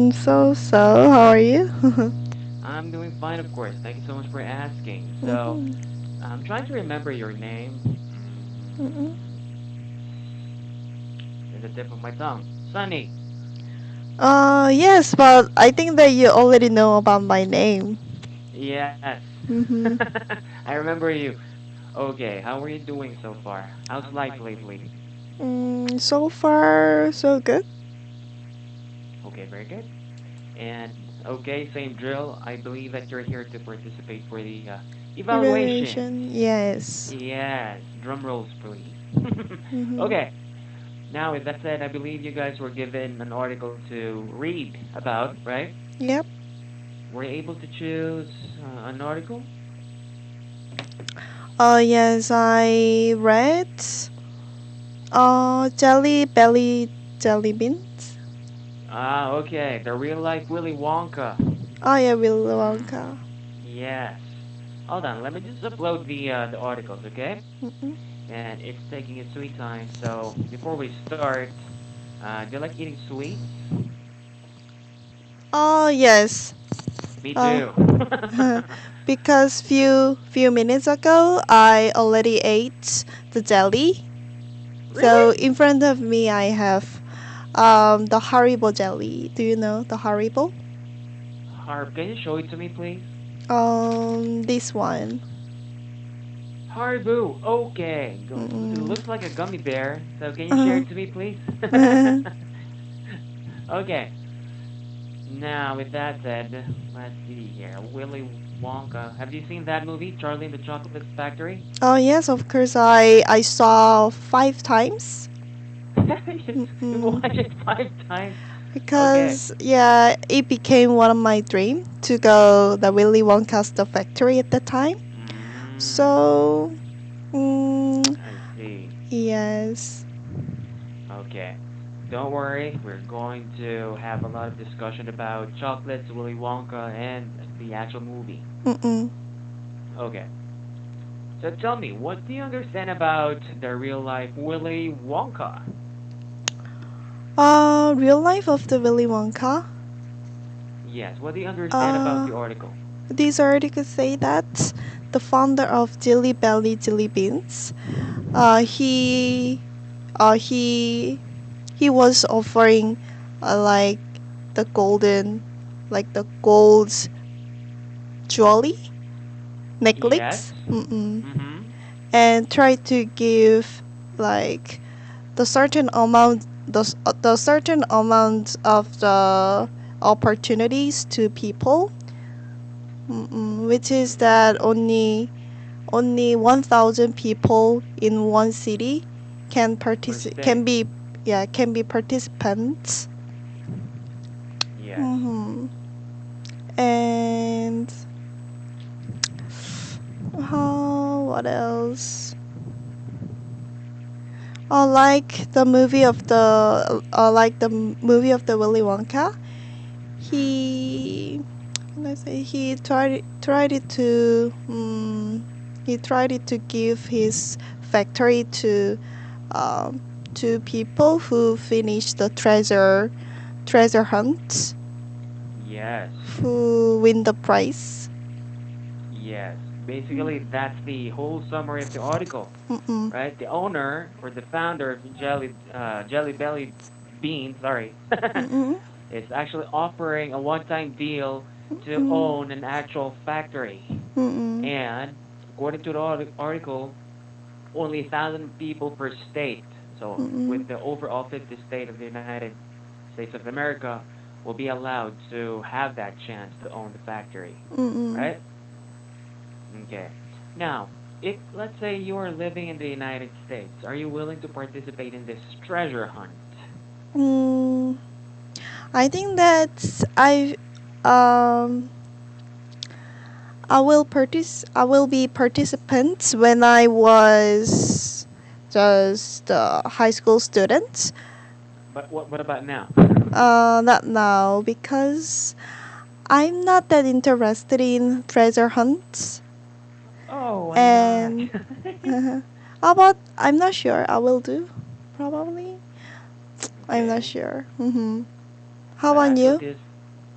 How are you? I'm doing fine, of course. Thank you so much for asking. So, Mhm, I'm trying to remember your name. mhm. In the tip of my tongue. Sunny. Yes, but I think that you already know about my name. Yes. Mm-hmm. I remember you. Okay, how are you doing so far? How's life lately? So far, so good. Okay, very good. And okay, same drill. I believe that you're here to participate for the evaluation. Evaluation, yes. Yes, drum rolls, please. Mm-hmm. Okay, now with that said, I believe you guys were given an article to read about, right? Yep. Were you able to choose an article? Yes, I read. Jelly Belly Jelly Beans. Ah, okay. The real life Willy Wonka. Oh yeah, Willy Hmm. Wonka. Yes. Hold on. Let me just upload the articles, okay? Mm-mm. And it's taking its sweet time. So before we start, do you like eating sweets? Oh yes. Me Uh, too. because few minutes ago I already ate the jelly. So Really? in front of me I have the Haribo jelly. Do you know the Haribo? Harp, can you show it to me, please? This one. Haribo. Okay. It Mm-mm. looks like a gummy bear. So can you share Uh-huh. it to me, please? Okay. Now, with that said, let's see here. Willy Wonka. Have you seen that movie, Charlie and the Chocolate Factory? Oh yes, of course. I saw 5 times. You Mm-mm. watched it 5 times. Okay. Because yeah, it became one of my dream to go the Willy Wonka's the factory at the time. Mm, So mm, I see. yes. Okay. Don't worry, we're going to have a lot of discussion about chocolates, Willy Wonka, and the actual movie. Mm-mm. Okay. So tell me, what do you understand about the real life Willy Wonka? Real life of the Willy Wonka. Yes, what do you understand about Uh, the article? these articles say that the founder of Jelly Belly Jelly Beans, uh, he, uh, he, he was offering, like the golden, like the gold jewelry Yes. necklace, Mm-hmm. and try to give like the certain amount of the opportunities to people, which is Mm-hmm. that only 1,000 people in one city Per can state. be, yeah, can be participants. Yes. hmm and what else? Like the movie of the Willy Wonka. Mm-hmm. He let's say he tried it to give his factory um, to people who finish the treasure hunt, Yes. who win the prize. Yes. Basically, that's the whole summary of the article, Mm-mm. right? The owner or the founder of Jelly Belly Bean, sorry, Mm-mm. is actually offering a one-time deal to Mm-mm. own an actual factory. Mm-mm. And according to the article, only 1,000 people per state. So with Mm-mm. the overall 50 state of the United States of America will be allowed to have that chance to own the factory, Mm-mm. right? Okay. Now, if let's say you are living in the United States, are you willing to participate in this treasure hunt? Mm, I think that um I will be participant when I was just a high school student. But what about now? Not now because I'm not that interested in treasure hunts. Oh, why not? And how about, I'm not sure. I will do probably. I'm not Okay. sure. How But about actually you? this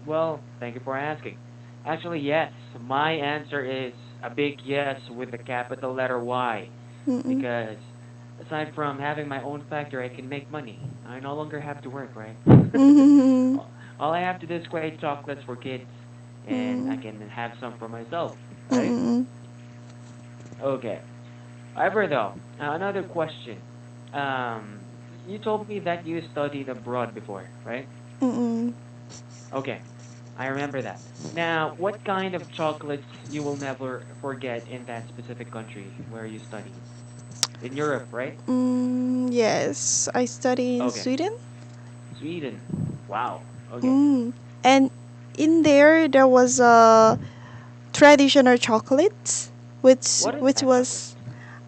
Well, thank you for asking. Actually, yes. My answer is a big yes with the capital letter Y. Mm-mm. Because aside from having my own factory, I can make money. I no longer have to work, right? Mm-hmm. All I have to do is create chocolates for kids, and I Mm. can have some for myself, right? Mm-mm. Okay. However, though, another question. You told me that you studied abroad before, right? Mm-mm. Okay, I remember that. Now, what kind of chocolates you will never forget in that specific country where you studied? In Europe, right? Yes, I study in Okay. Sweden. Sweden. Wow. Okay. Mm. And in there was a traditional chocolate, What is which that chocolate? was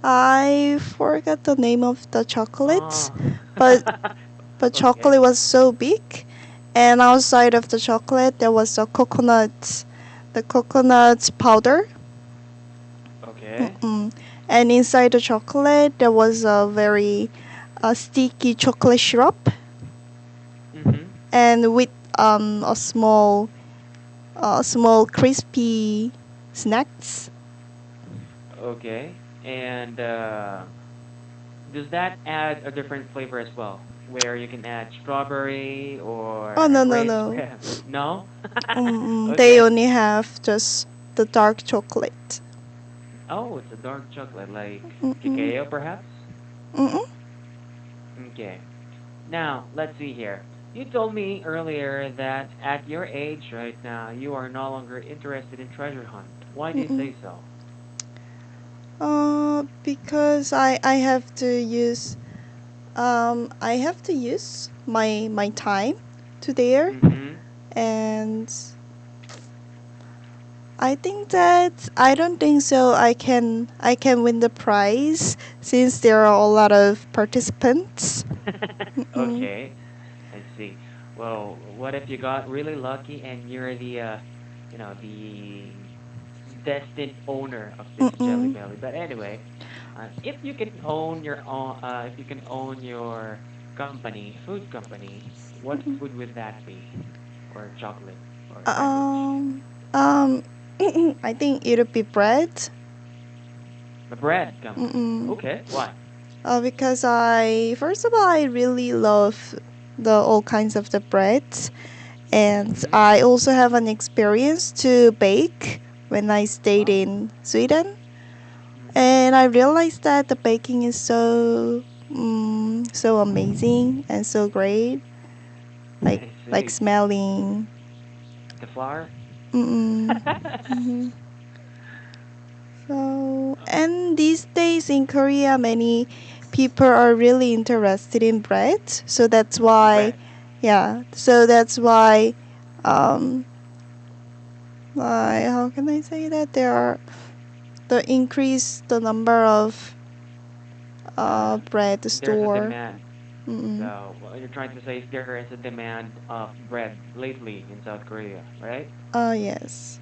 I forgot the name of the chocolate, Oh. but chocolate Okay. was so big, and outside of the chocolate there was a coconut, the coconut powder. Okay. Mm-mm. And inside the chocolate there was a very sticky chocolate syrup, Mhm. and with a small crispy snacks. Okay. And does that add a different flavor as well, where you can add strawberry Oh or no, no, grapes, no. perhaps? No. They Okay. only have just the dark chocolate. Oh, it's a dark chocolate, like Mm-mm. cacao, perhaps. Mm-mm. Okay. Now, let's see here. You told me earlier that at your age right now, you are no longer interested in treasure hunt. Why do you Mm-mm. say so? Because I have to use my time to there, Mm-hmm. and I think that I don't think so. I can win the prize since there are a lot of participants. Mm-mm. Okay, I see. Well, what if you got really lucky and you're the destined owner of this Jelly Mm-mm. Belly? But anyway, if you can own your own, if you can own your company, food company, what Mm-mm. food would that be, or chocolate, or beverage? Um, um, I think it would be bread. The bread company. Mm-mm. Okay, why? Because first of all, I really love the all kinds of the breads, and Mm-hmm. I also have an experience to bake when I stayed Wow. in Sweden, Mm-hmm. and I realized that the baking is so amazing and so great, like I like see. smelling. The flour. Mm-mm. Mm-hmm. So, and these days in Korea, many people are really interested in bread. So that's In why, bread. yeah. So that's why, um, how can I say that there are the increase the number of Uh, bread there's a store. demand. Mm-mm. So what you're trying to say is there is a demand of bread lately in South Korea, right? Yes.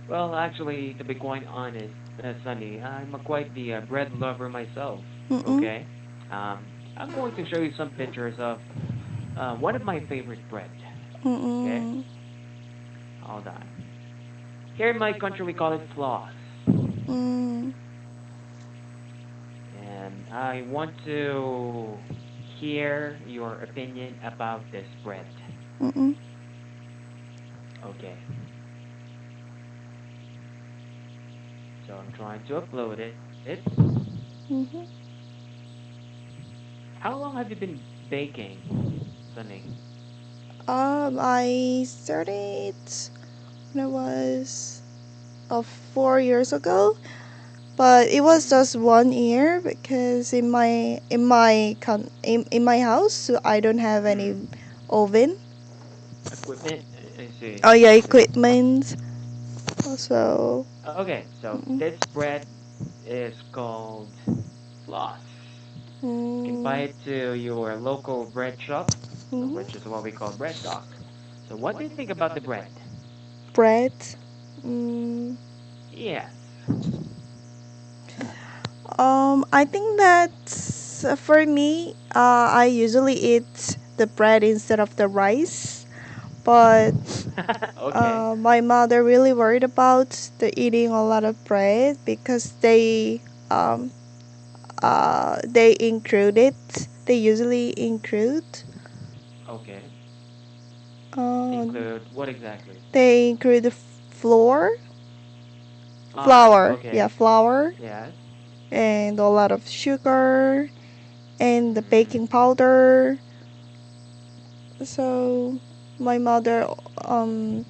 Well, actually, to be quite honest, Sunny, I'm quite the bread lover myself. Mm-mm. Okay, I'm going to show you some pictures of one of my favorite bread. Okay, Mm-mm. hold on. Here in my country, we call it floss, Mm. and I want to hear your opinion about this bread. Mm-mm. Okay, so I'm trying to upload it. Mm-hmm. How long have you been baking, Sunny? I started when I was 4 years ago. But it was Mm, just 1 year because in my house I don't have any mm. oven. Equipment? I see. Oh yeah, I see. equipment. So Okay, so mm, this bread is called floss. You can buy mm, it to your local bread shop, so mhm. which is what we call bread dock. So what do you think about the bread? Bread. Mm, Yes. I think that for me, I usually eat the bread instead of the rice. but Okay. my mother really worried about the eating a lot of bread because um, they include it. They usually include. Okay. Um, Include what exactly? they include the flour, yeah, Okay. flour, Yes. and a lot of sugar and the Mm. baking powder. So my mother, um,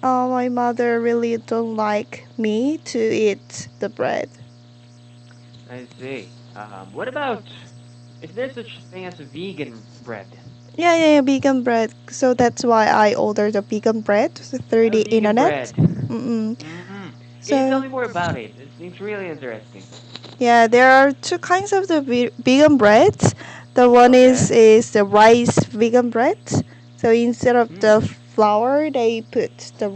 my mother really don't like me to eat the bread. I see. What about, is there such thing as a vegan bread? Yeah, yeah, yeah, vegan bread. So that's why I ordered the vegan bread through A the vegan internet. bread. Mm-mm. Mm. Can you tell So me more about it? It seems really interesting. yeah, there are two kinds of the vegan breads. The one Okay. is the rice vegan bread. So instead of the Mm. flour, they put the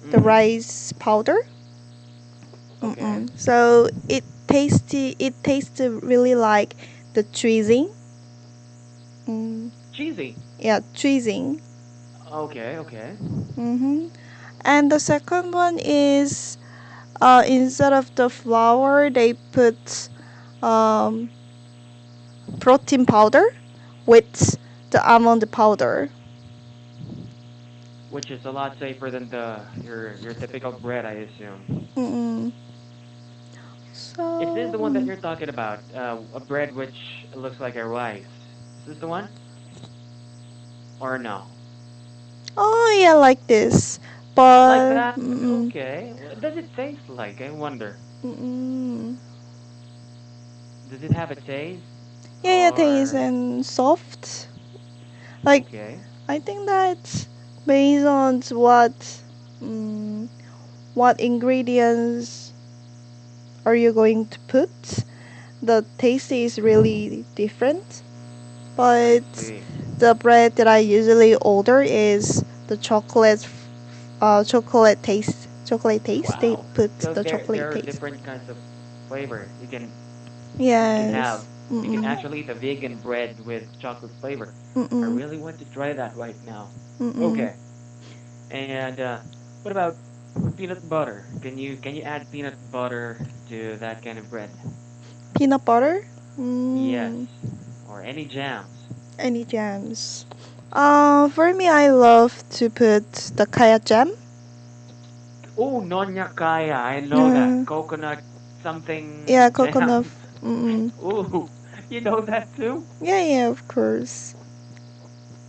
Mm. rice powder. Okay. So it tastes really like the cheesing. Mm, Cheesy. yeah, cheesing. Okay. Okay. And the second one is instead of the flour, they put um, protein powder with the almond powder. Which is a lot safer than the your typical bread, I assume. Mm-mm. Is this So, the one that you're talking about? A bread which looks like a rice. Is this the one? Or no? oh yeah, like this. Like But that? Okay. What does it taste like? I wonder. mm, Does it have a taste? yeah, yeah, taste Or and soft. Like okay. I think that's based on mm, what ingredients are you going to put. The taste is really different. I But see. the bread that I usually order is the chocolate taste. They Wow. put So the there chocolate are taste. different kinds of flavor you can have. Yes. You can Mm-mm. actually eat a vegan bread with chocolate flavor. I Mm-mm. really want to try that right now. Mm-mm. Okay. And what about peanut butter? Can you add peanut butter to that kind of bread? Peanut butter. Yes. Mm. Or any jams? Any jams? For me, I love to put the kaya jam. Oh, Nonya Kaya. I know that. Uh, Coconut something yeah, coconut. jam. Mm-mm. Ooh, you know that too? Yeah, yeah, of course.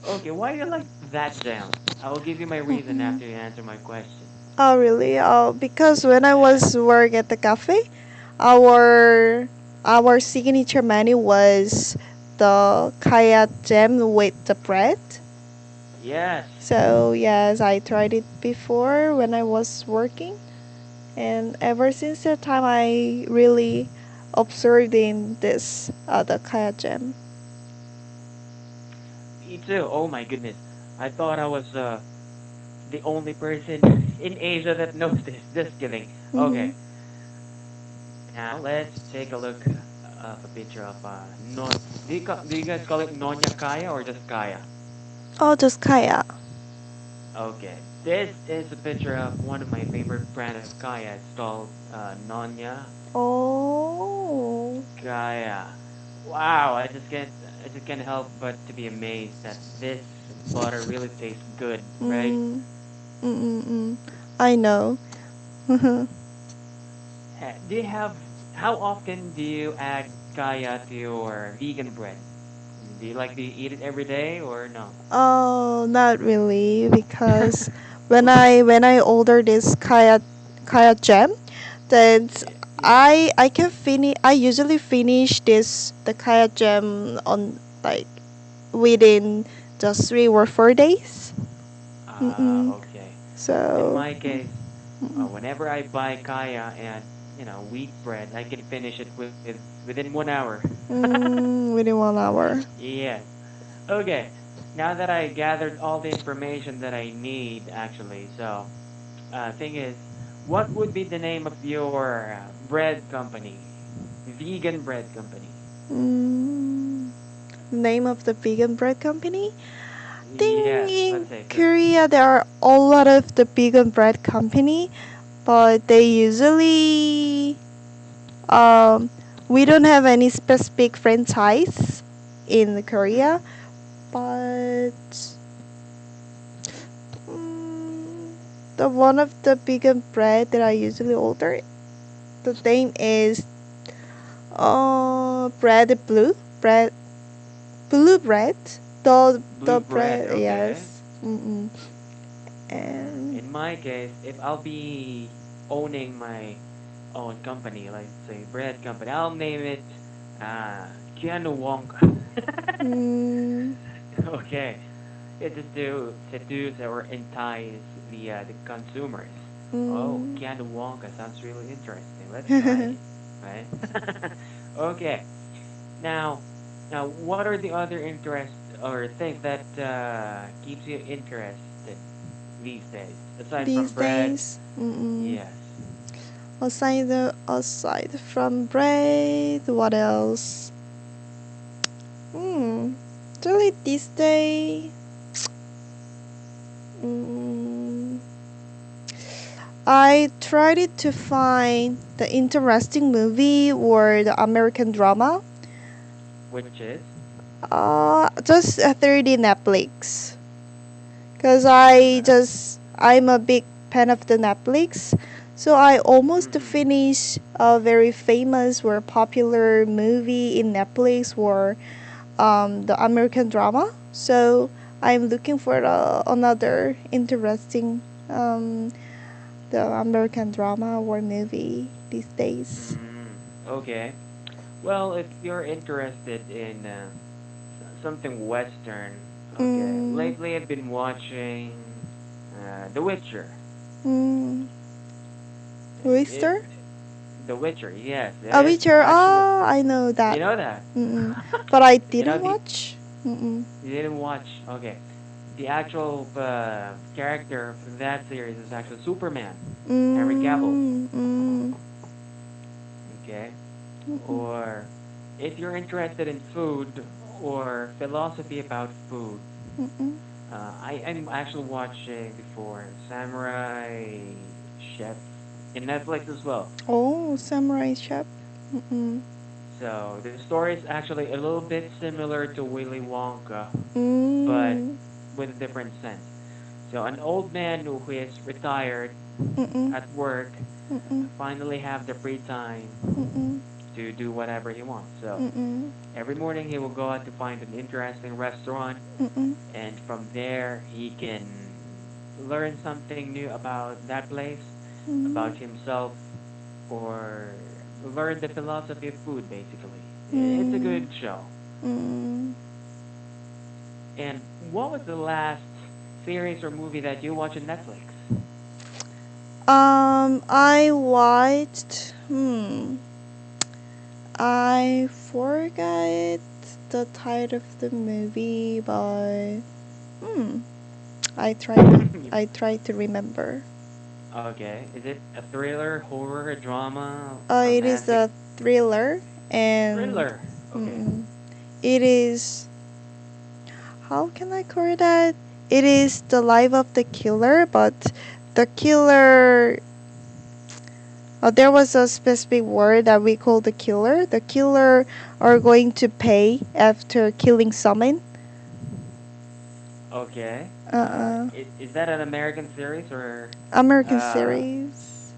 Okay, why do you like that jam? I will give you my reason Mm-mm. after you answer my question. Oh, really? Oh, because when I Yeah. was work at the cafe, our our signature menu was the kaya jam with the bread. Yes. So yes, I tried it before when I was working, and ever since that time, I really observed in this the kaya jam. Me too. Oh my goodness. I thought I was the only person in Asia that knows this. Just kidding. Mm-hmm. Okay. Now let's take a look of a picture of non. Do you guys call it Nonya Kaya or just Kaya? Oh, just kaya. Okay. This is a picture of one of my favorite brand of Kaya. It's called Nonya Oh. Kaya. Wow, I just can't help but to be amazed that this butter really tastes good, right? Mm. Mm-mm-mm. I know. Do you have how often do you add Kaya to your vegan bread? Do you eat it every day or no? Oh, not really, because Okay. when I order this kaya jam, that Yes. I can finish. I usually finish this the kaya jam on like within just 3 or 4 days. Mm-mm. Okay. In So, my case, mm-mm. whenever I buy kaya and wheat bread, I can finish it within 1 hour. Within 1 hour. Yes. Okay. Now that I gathered all the information that I need, actually, so thing is, what would be the name of your bread company, vegan bread company? Mm. name of the vegan bread company. Think Yes, in let's say food. Korea there are a lot of the vegan bread company, but they usually we don't have any specific franchise in Mm, Korea, but mm, the one of the vegan bread that I usually order, the name is bread blue bread, the blue bread, bread, okay. yes. Mm-mm. And In my case, if I'll be owning my own company, like say bread company, I'll name it Keanu Wonka. mm, Okay, it is to seduce or entice the consumers. Oh, mm, Keanu Wonka sounds really interesting. Let's try it, right? Okay. Now, now, what are the other interests or things that keeps you interested these days aside from these bread? days. Mm-mm. Yes. Aside from bread, what else? Hmm. Actually, this day, mm, I tried to find the interesting movie or the American drama. Which is? Just through the Netflix. Cause Uh, I'm a big fan of the Netflix, so I almost mm-hmm. finished a very famous or popular movie in Netflix or the American drama. So I'm looking for another interesting the American drama or movie these days. Okay. Well, if you're interested in something Western, okay. Mm, Lately, I've been watching The Witcher. mm, It, Oyster? The Witcher, yes. A It's Witcher. actually, Ah, I know you that. know that. Mm-mm. But I You know didn't the watch. Mm-mm. You didn't watch. Okay. The actual character for that series is actually Superman, Henry Cavill. Mm, mm, Okay. mm, Or if you're interested in food or philosophy about food, mm. I'm actually watching before Samurai Chef in Netflix as well. Oh, Samurai Chef. Mm-mm. So the story is actually a little bit similar to Willy Wonka, but Mm, with a different sense. So an old man who is retired mm-mm. at work Mm-mm. finally have the free time Mm-mm. to do whatever he wants. So Mm-mm. every morning he will go out to find an interesting restaurant, Mm-mm. and from there he can learn something new about that place, Mm, about himself, or learn the philosophy of food basically. It's a mm, good show. mm. And what was the last series or movie that you watched on Netflix? I watched. I forgot the title of the movie, but hmm, I tried to remember. Okay. Is it a thriller, horror, drama, It is romantic? a thriller, and Thriller. Okay. mm, it is how can I call that? It is the life of the killer, but the killer. There was a specific word that we call the killer. The killer are going to pay after killing someone. Okay. Uh, Is that an American series or American uh series.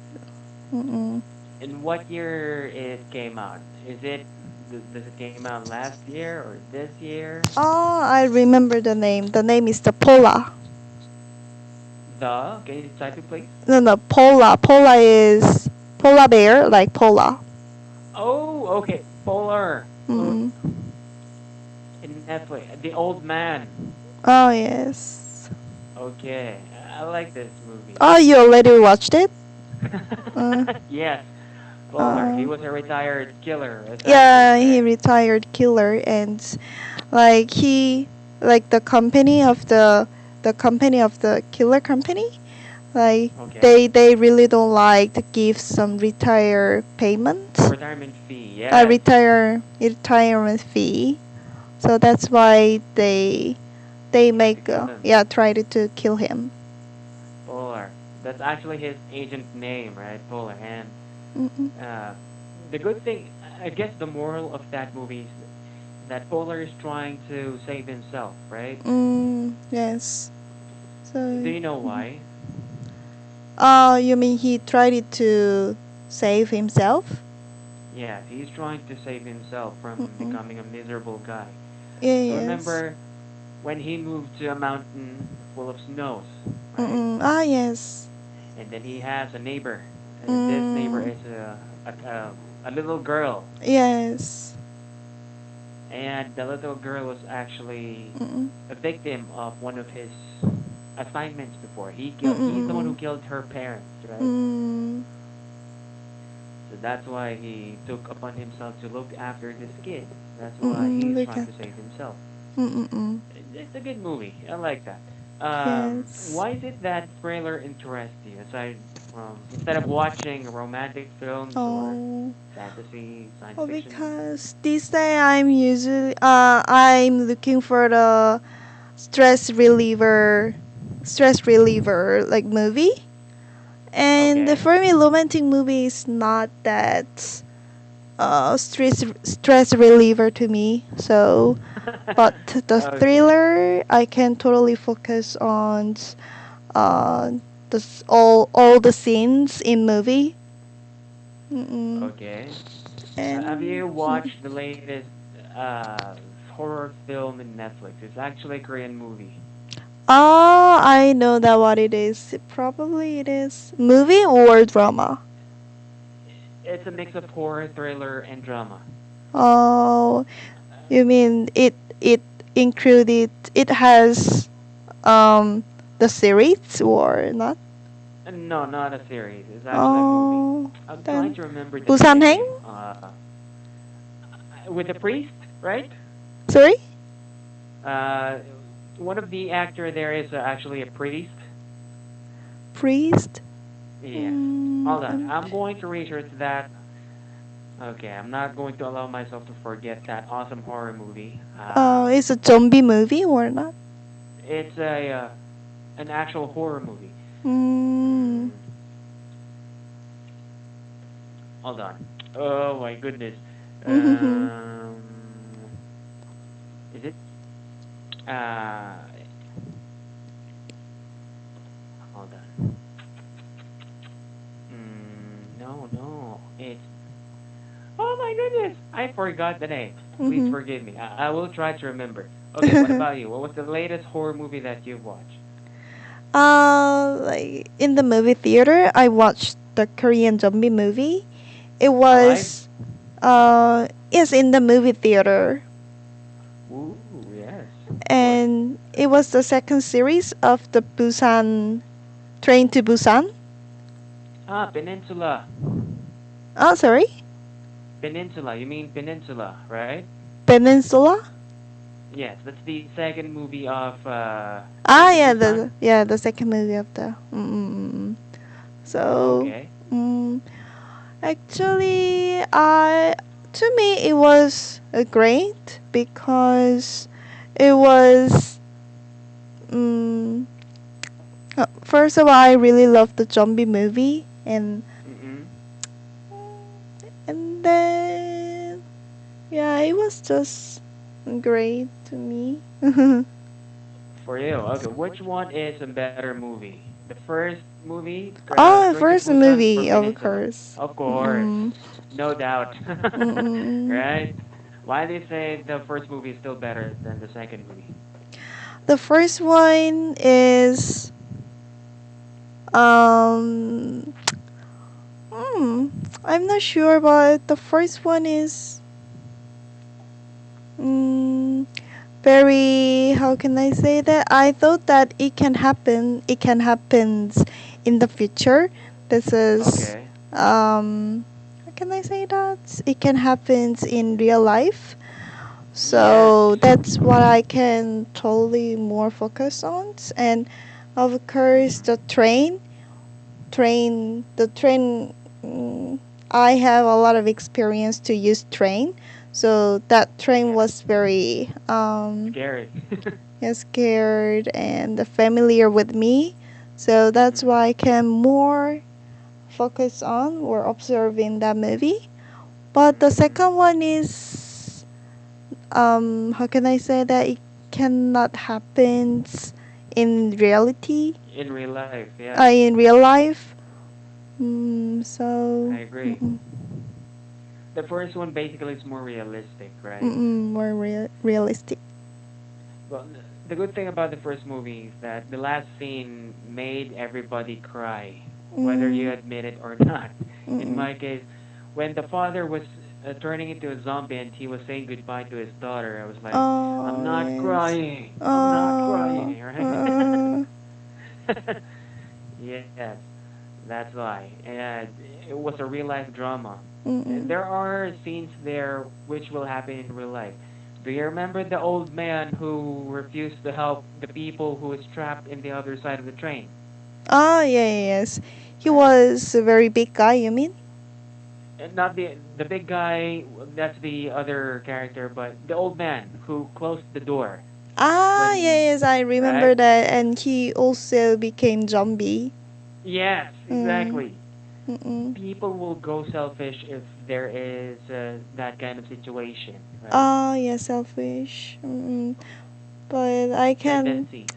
Mm-mm. in what year it came out? Does it came out last year or this year? Oh, I remember the name. The name is the Pola. Can you type it please? No, no, Pola. Pola is polar bear, like Pola. Oh, okay. Polar. Oh, Mm. in Netflix. The Old Man. Oh yes. Okay. I like this movie. Oh, you already watched it? Uh, Yes. Polar. He uh, was a retired killer assassin, yeah, he right? retired killer, and like he, like the company of the killer company, like Okay. they really don't like to give some retire payment, Retirement fee. Yes. retirement fee. So that's why they Try to make kill him. yeah try to kill him. Polar. That's actually his agent name, right? Polar. And Mm-mm. uh, the good thing, I guess, the moral of that movie is that Polar is trying to save himself, right? Yes. So. Do you know Mhm. why? You mean he tried to save himself? Yes, he's trying to save himself from Mm-mm. becoming a miserable guy. So Yes. remember when he moved to a mountain full of snows, right? Mm-mm. Ah, yes. And then he has a neighbor, and this neighbor Mm. is a little girl, Yes. and the little girl was actually Mm-mm. a victim of one of his assignments before. He's the one who Mm-mm. killed her parents, right? Mm. So that's why he took upon himself to look after this kid. That's why Mm-mm. he's Look trying at. to save himself. Mm-mm. It's a good movie. I like that. Yes. Why is it that thriller interests you? Aside from instead of watching romantic films or Oh. fantasy, science Oh, fiction. because this day I'm looking for the stress reliever like movie. And Okay. for me, romantic movie is not that stress reliever to me. So, but the Okay. thriller, I can totally focus on uh, all the scenes in movie. Mm-mm. Okay. Have And you watched the latest horror film in Netflix? It's actually a Korean movie. oh, I know that what it is. Probably it is movie or drama. It's a mix of horror, thriller, and drama. Oh, Uh, you mean it included it has um the series or not? no, not a series. It's actually a movie. Oh, I'm trying then to remember the Busanhaeng? name. With the priest, right? Sorry, Uh, one of the actor there is actually a priest. priest. Yes. Hold on. Um, I'm going to research that. Okay, I'm not going to allow myself to forget that awesome horror movie. it's a zombie movie or not? It's a an actual horror movie. Mm. Mm, hold on. Oh my goodness. Mm-hmm. Um, is it? Uh, hold on. No, no. It's. Oh my goodness! I forgot the name. Please Mm-hmm. forgive me. I will try to remember. Okay, what about you? What was the latest horror movie that you've watched? Like in the movie theater, I watched the Korean zombie movie. It Alive? was yes in the movie theater, Ooh, yes, of course. and it was the second series of the Busan Train to Busan. Ah, Peninsula. Oh, sorry, Peninsula. You mean Peninsula, right? Peninsula. Yes, that's the second movie of Train Ah, to yeah, Busan. the second movie of the. So, Okay. mm, actually, I to me it was great because it was. Mm, first of all, I really loved the zombie movie, Mm-mm. and then yeah, it was just great to me. For you. Okay, which one is a better movie? The first movie, Oh, Train to first Busan, or movie, of Peninsula? course. Of course, Mm-mm. no doubt. Mm-mm. Right? Why do you say the first movie is still better than the second movie? The first one is um hmm, I'm not sure, but the first one is mm, very how can I say that? I thought that it can happen in the future. This is Okay. how can I say that? It can happen in real life. Yes. So that's what I can totally more focus on. And of course the train, I have a lot of experience to use train. So that train Yeah. was very Scary. scared and familiar with me. So that's Mm. why I can more focus on or observing that movie. But the Mm. second one is how can I say that it cannot happen in reality, In real life, yeah. in real life. I So agree. The first one basically is more realistic, right? more realistic. Well, the good thing about the first movie is that the last scene made everybody cry, whether you Mm, admit it or not. In mm-mm. my case, when the father was turning into a zombie and he was saying goodbye to his daughter, I was like, I'm Oh not yes. crying. I'm not Oh. crying, right? Yes, that's why. And it was a real life drama. And Mm-mm. there are scenes there which will happen in real life. Do you remember the old man who refused to help the people who is trapped in the other side of the train? Oh yeah, yeah, yes. He Right? was a very big guy. You mean? And not the big guy, that's the other character, but the old man who closed the door Ah when, yes, I right? remember that, and he also became zombie. Yes, Mm. exactly. Mm-mm. People will go selfish if there is that kind of situation, right? Oh yeah, selfish. But I can. Tendencies.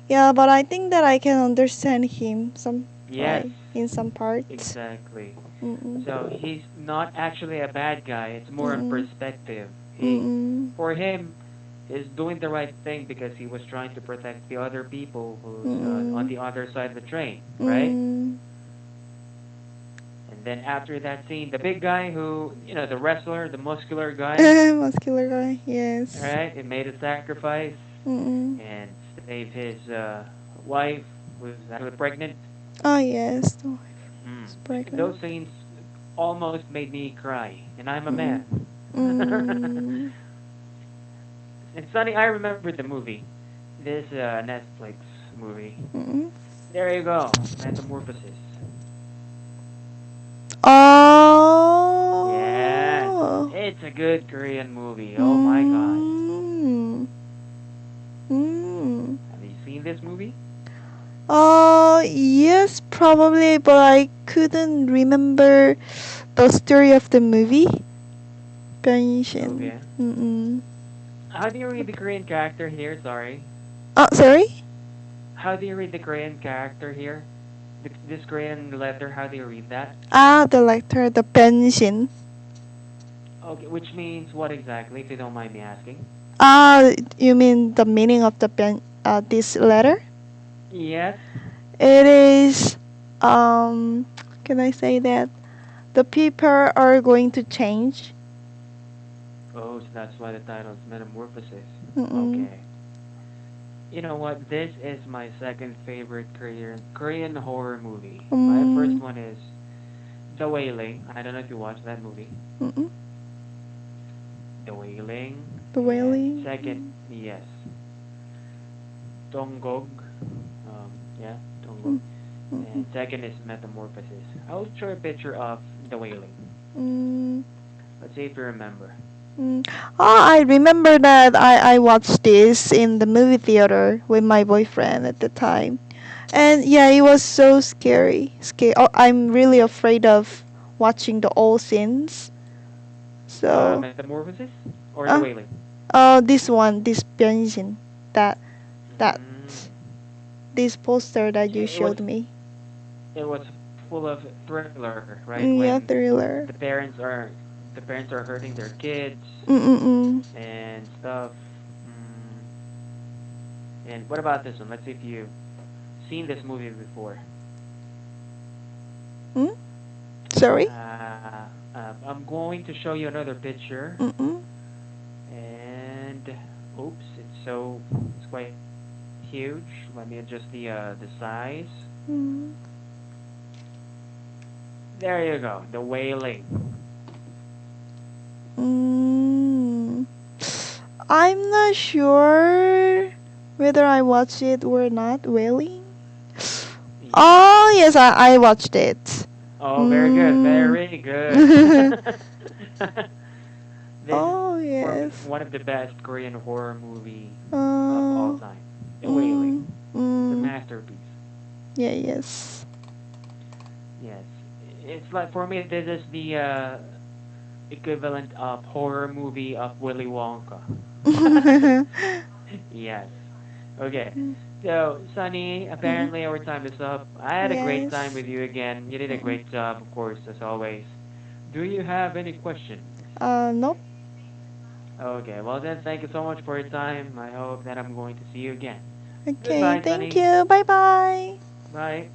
Yeah, but I think that I can understand him some Yes, like in some parts. exactly. Mm-mm. So he's not actually a bad guy. It's more on Mm-mm. perspective. Mm-mm. For him, he's doing the right thing because he was trying to protect the other people who's on Mm-mm. the other side of the train, right? Mm. And then after that scene, the big guy who, the wrestler, the muscular guy, Muscular guy. Yes. right? It made a sacrifice Mm-mm. and saved his wife who's actually pregnant. Oh yes, the wife Mm. is pregnant. Those scenes almost made me cry, and I'm a Mm-mm. man. Mm. And Sunny, I remember the movie. This Netflix movie. Mm-mm. There you go, Metamorphosis. Yes, Oh. it's a good Korean movie. Oh my God, Mm. Mm. have you seen this movie? Yes, probably, but I couldn't remember the story of the movie. Genshin. Okay. Mm-mm. How do you read the Korean character here? Sorry. Oh, sorry. How do you read the Korean character here? This Korean letter, how do you read that? Ah, the letter, the Genshin. Okay, which means what exactly, if you don't mind me asking? Ah, you mean the meaning of the this letter? Yes. It is, can I say that the people are going to change? Oh, so that's why the title is Metamorphosis. Mm-mm. Okay. You know what? This is my second favorite Korean horror movie. My first Mm. one is The Wailing. I don't know if you watched that movie. Mm-mm. The Wailing. The And wailing. second, yes, Donggog. Yeah, Donggog. Mm. Mm-mm. And second is Metamorphosis. I'll show a picture of The Wailing. Mm. Let's see if you remember. Mm. Oh, I remember that I watched this in the movie theater with my boyfriend at the time. And yeah, it was so scary. Scary. Oh, I'm really afraid of watching the old scenes. So, Metamorphosis or The uh, Wailing? this one, this Benjin, that that Mm. this poster that you It was showed me. it was full of thriller, right? Yeah, When the thriller. parents are the parents are hurting their kids Mm-mm-mm. and stuff. Mm. And what about this one? Let's see if you've seen this movie before. Mm? Sorry? I'm going to show you another picture, Mm-mm. and oops, it's quite huge. Let me adjust the size. Mm. There you go, The Wailing. Mm. I'm not sure whether I watched it or not, really. Yes. Oh, yes, I watched it. Oh, very good, Mm. very good. This is Oh for me yes. one of the best Korean horror movie of all Uh, time. The Wailing. mm, It's a mm, masterpiece. yeah, yes. Yes. It's like for me this is the equivalent of horror movie of Willy Wonka. Yes. Okay. So, Sunny, Mhm. apparently our time is up. I had a great time Yes. with you again. You did a Mm-mm. great job, of course, as always. Do you have any questions? Nope. Okay, well then, thank you so much for your time. I hope that I'm going to see you again. Okay, Goodbye, thank Sunny. you. Bye bye. Bye.